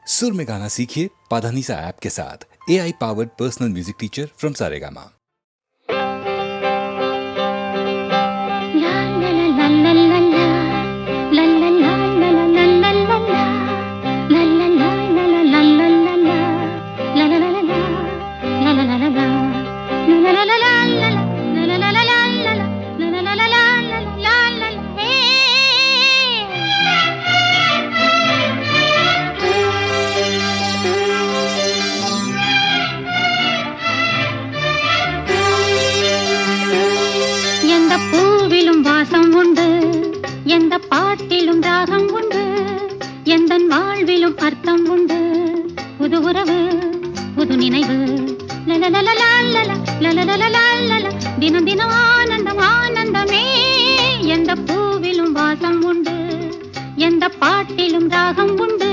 सुर में गाना सीखिए पाधानीसा ऐप के साथ। AI powered personal music teacher from Saregama. எந்த பாட்டிலும் ராகம் உண்டு, எந்தன் வாழ்விலும் அர்த்தம் உண்டு. புது உறவு புது நினைவு, தினம் தினம் ஆனந்தம் ஆனந்தமே. எந்த பூவிலும் வாசம் உண்டு, எந்த பாட்டிலும் ராகம் உண்டு,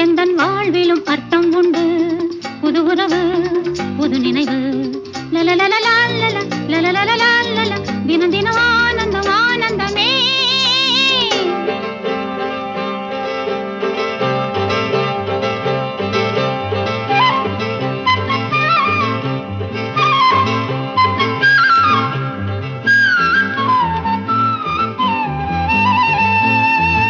எந்தன் வாழ்விலும் அர்த்தம் உண்டு. புது உறவு புது நினைவு, தினம் தினம் ஆனந்தம் ஆனந்தமே.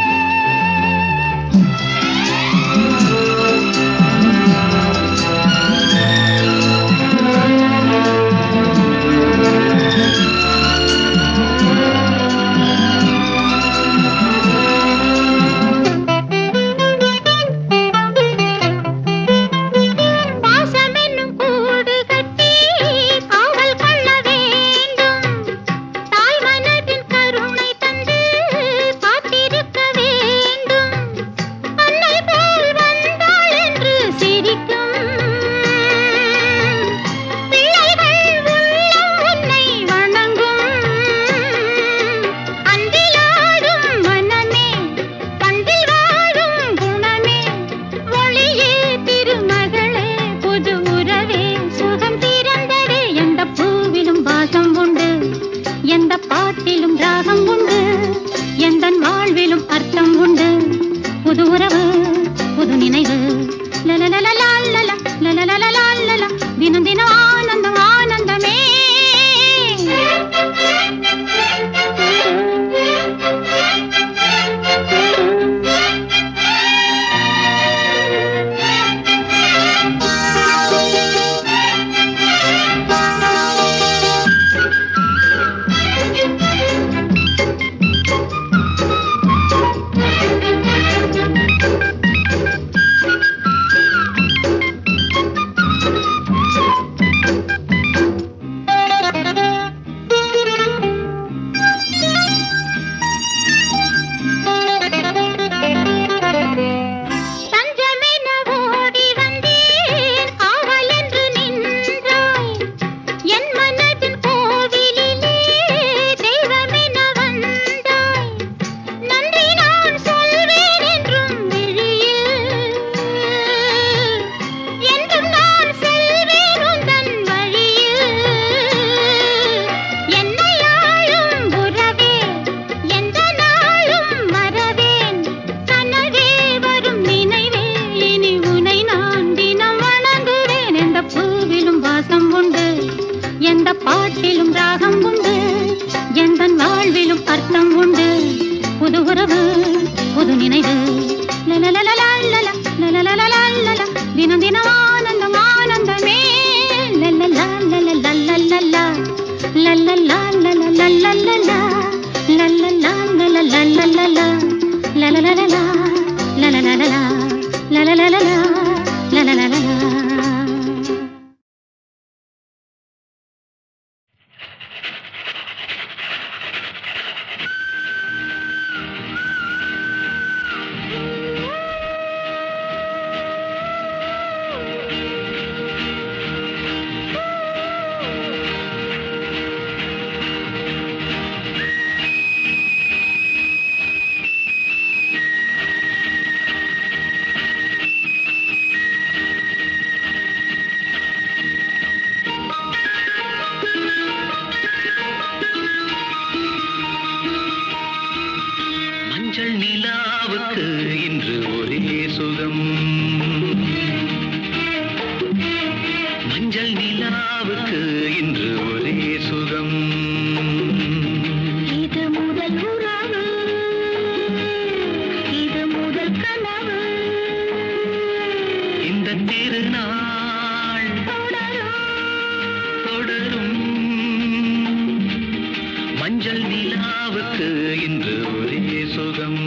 தினம் தினம் ஆனந்தம் ஆனந்தமே. எந்த பாட்டிலும் ராகம் உண்டு, எந்தன் வாழ்விலும் அர்த்தம் உண்டு. புது உறவு புது நினைவு, தினம் தினம் ஆனந்தம் ஆனந்தமே. இந்த திருநாள் தொடரும் மஞ்சள் நிலாவுக்கு இன்று ஒரே சுகம்.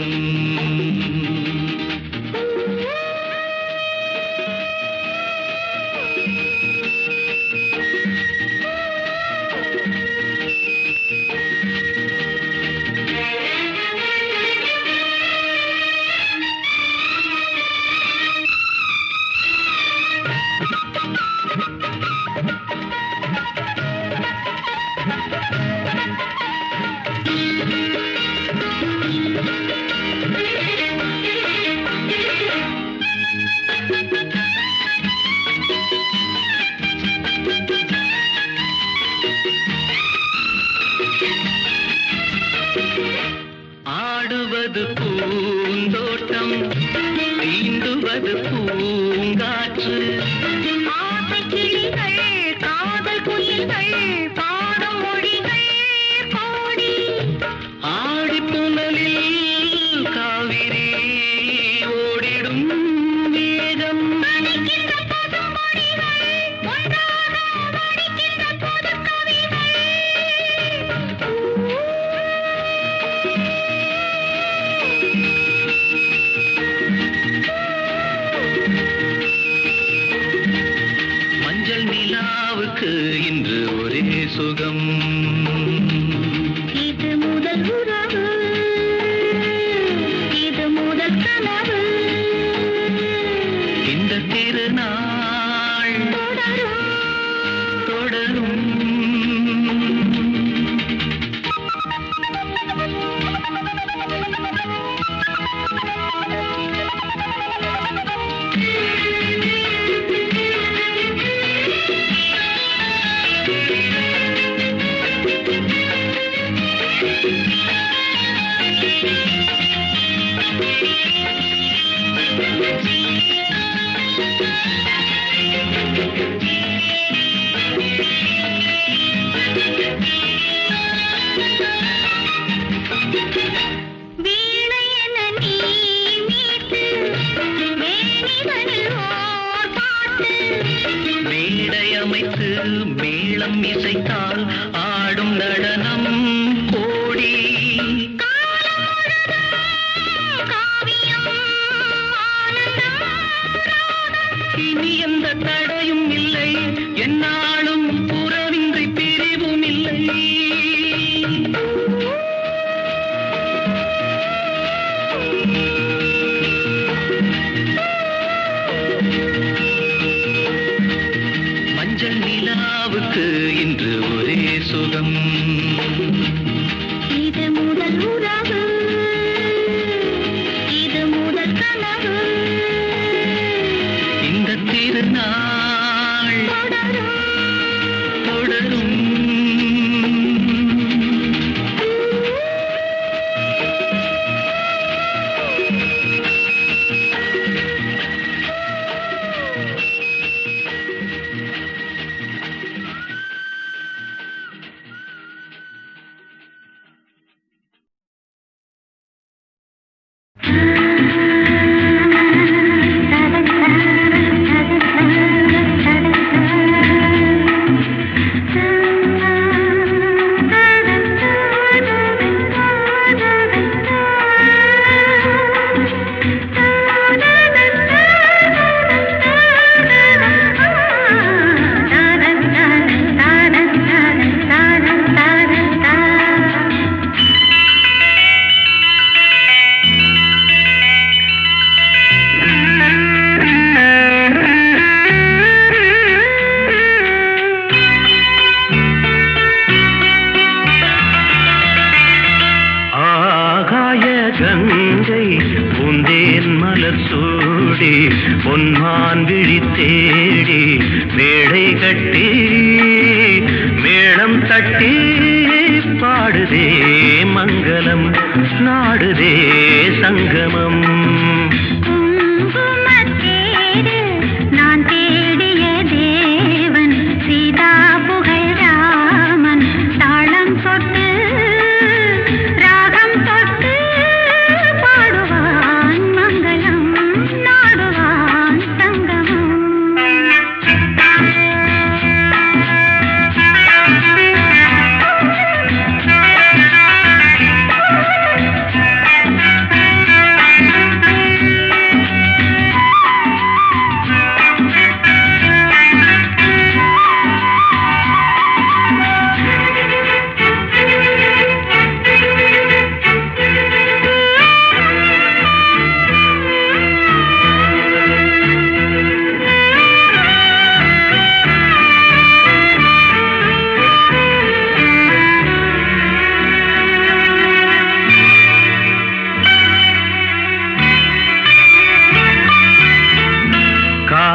ஆடுவது பூந்தோட்டம், தீண்டுவது பூங்காற்று, கிளிகள் காதல் குயில்கள் பாடும் மொழிகள் கோடி. ஆடிப்புணலில் காவிரி ஓடிடும் வேகம், மஞ்சள் நிலாவுக்கு இன்று ஒரே சுகம். இது முதல் உறவு, இது முதல் கனவு, இந்த திருநாள் தொடரும். வீணை என நீ மீட்டு மேனிதனில் ஓர் பாட்டு, மேடை அமைத்து மேளம் இசைத்தால் ஆடும் நடனம் கோடி. காவியம் ஆனந்தம், இனி எந்த தடையும் இல்லை, என்னாலும் புறவின்றி பிரிவும் இல்லை. மஞ்சள் நிலாவுக்கு இன்று ஒரே சுகம். இது முதல் உறவு, இது முதல் கனவு, இந்த திருநாள் தொடரும். கங்கை பூந்தேன் மலர் சூடி பொன்மான் விழி தேடி மேடை கட்டி மேளம் தட்டி பாடுதே மங்களம் நாடுதே சங்கமம். நான் தேடிய தேவன் சீதா புகழ் ராமன் தாளம் தொட்டு ராகம் தொட்டு பாடுவான் மங்களம் நாடுவான் சங்கமம்.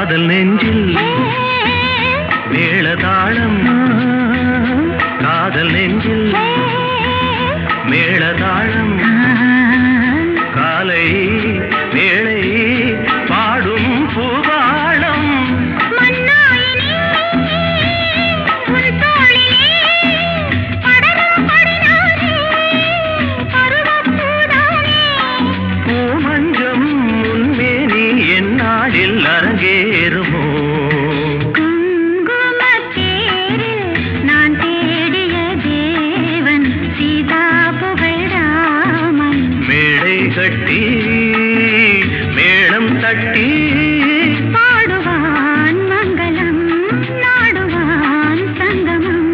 காதல் நெஞ்சில் மேளதாளம் காதல் நெஞ்சில் மேளதாளம் காலை வேளை பாடும் பூபாளம் பூமஞ்சம் முன்மேனி என்னாளில் அரங்கேறுமோ கட்டி மேளம் தட்டி பாடுவான் மங்களம் நாடுவான் சங்கமம்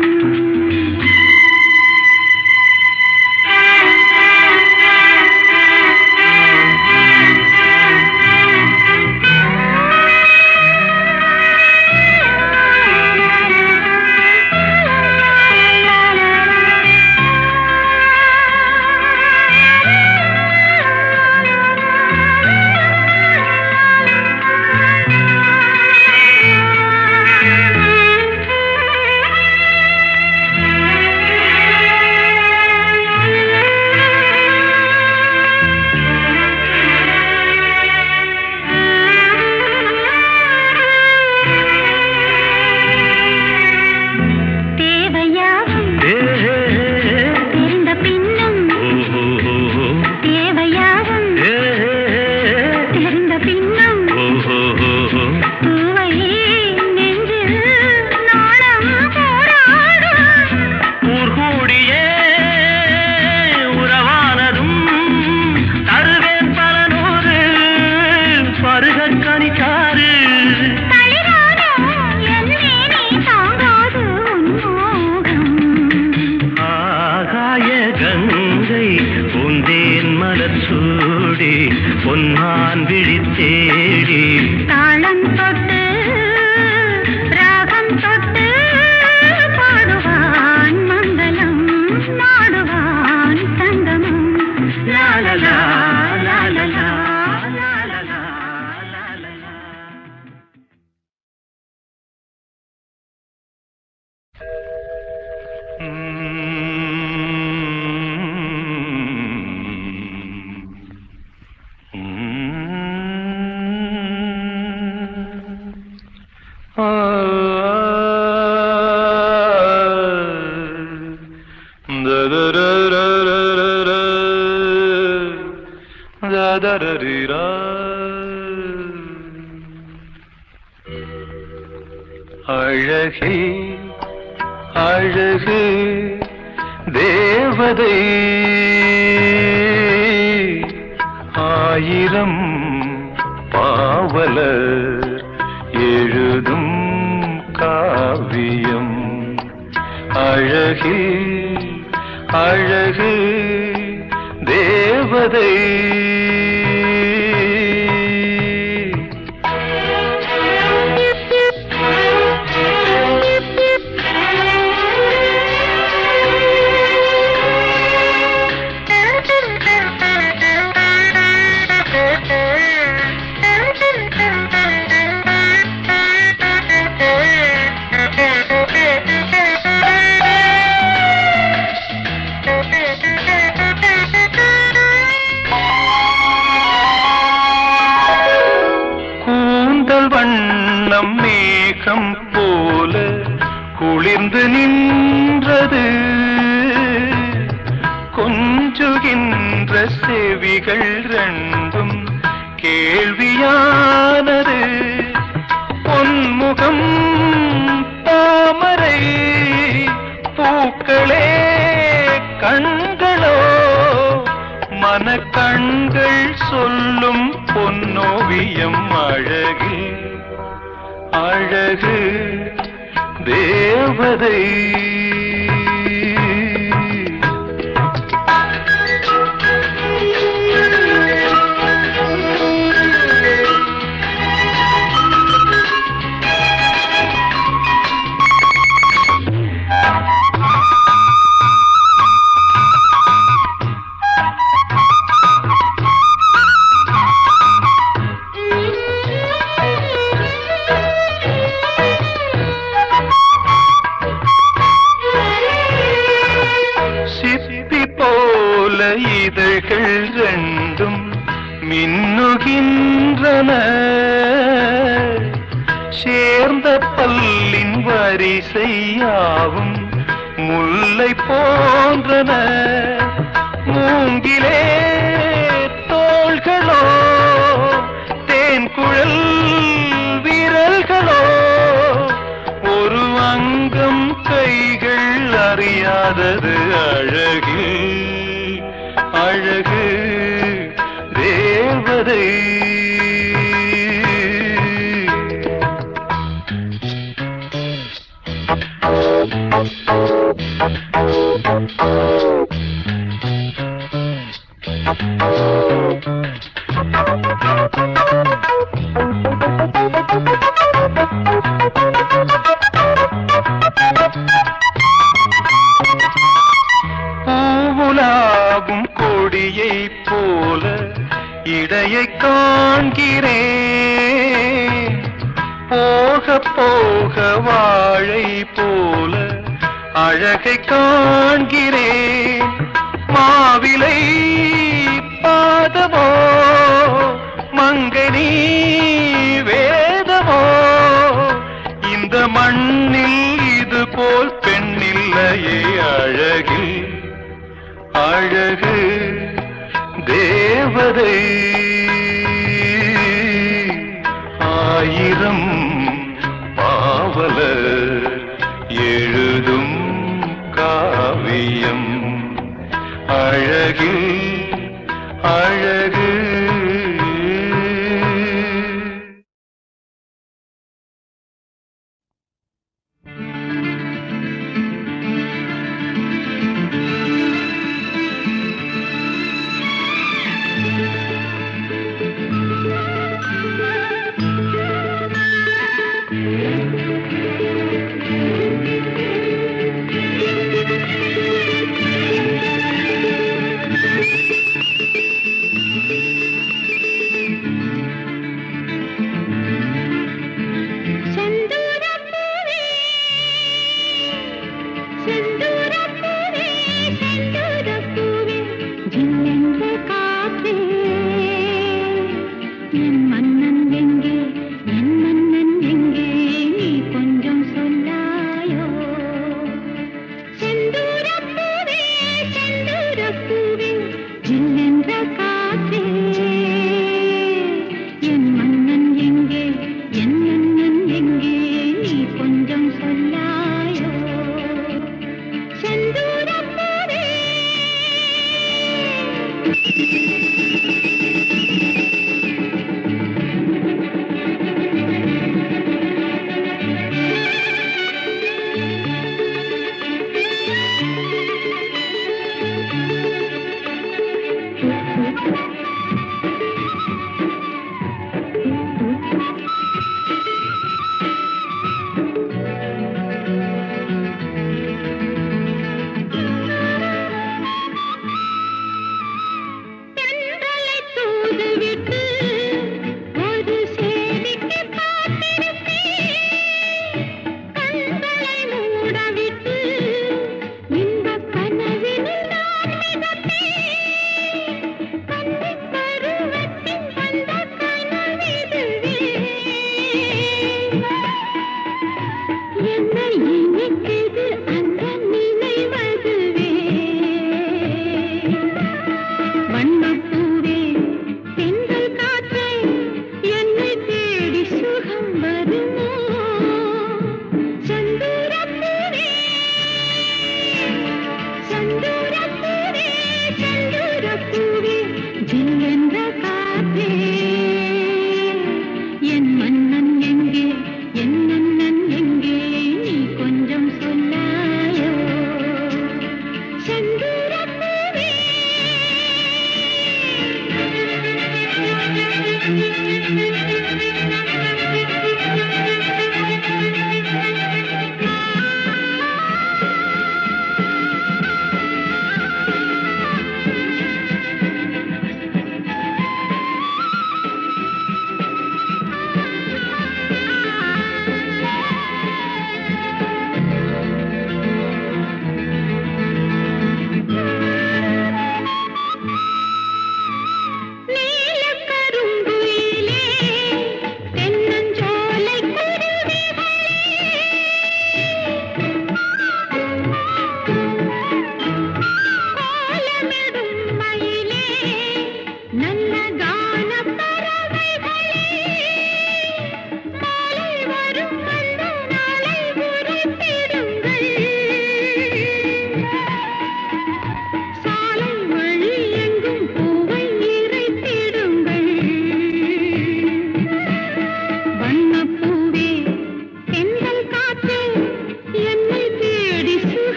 பொன்னான் விழித்தேடி தாளம் தொட்டு ராகம் தொட்டு பாடுவான் மங்களம் நாடுவான் சங்கமம் லாலலா லாலலா லாலலா லாலலா. அழகே அழகு தேவதை ஆயிரம் பாவலர் எழுதும் காவியம் அழகே அழகு தேவதை வண்ணம் மேகம் போல குளிர்ந்து நின்றது கொஞ்சுகின்ற செவிகள் ரெண்டும் கேள்வியானது பொன்முகம் தாமரை பூக்களே கண்களோ மனக்கண்கள் சொல்லும் பொன்னோவியம் அழகு அழகு தேவதை செய்யாவும் முல்லை போன்றன மூங்கிலே தோள்களோ தேன்குழல் விரல்களோ ஒரு அங்கம் கைகள் அறியாதது அழகு அழகு தேவதை பூவுலாவும் கொடியை போல இடையை காண்கிறேன் போக போக வாழை போல அழகை காண்கிறேன் மாவிலை பாதமோ மங்கனி வேதமோ இந்த மண்ணில் இது போல் பெண்ணில்லையே அழகில் அழகு தேவதை ஆயிரம் பாவலர் எழுதும் காவியம் அழகில் அழகு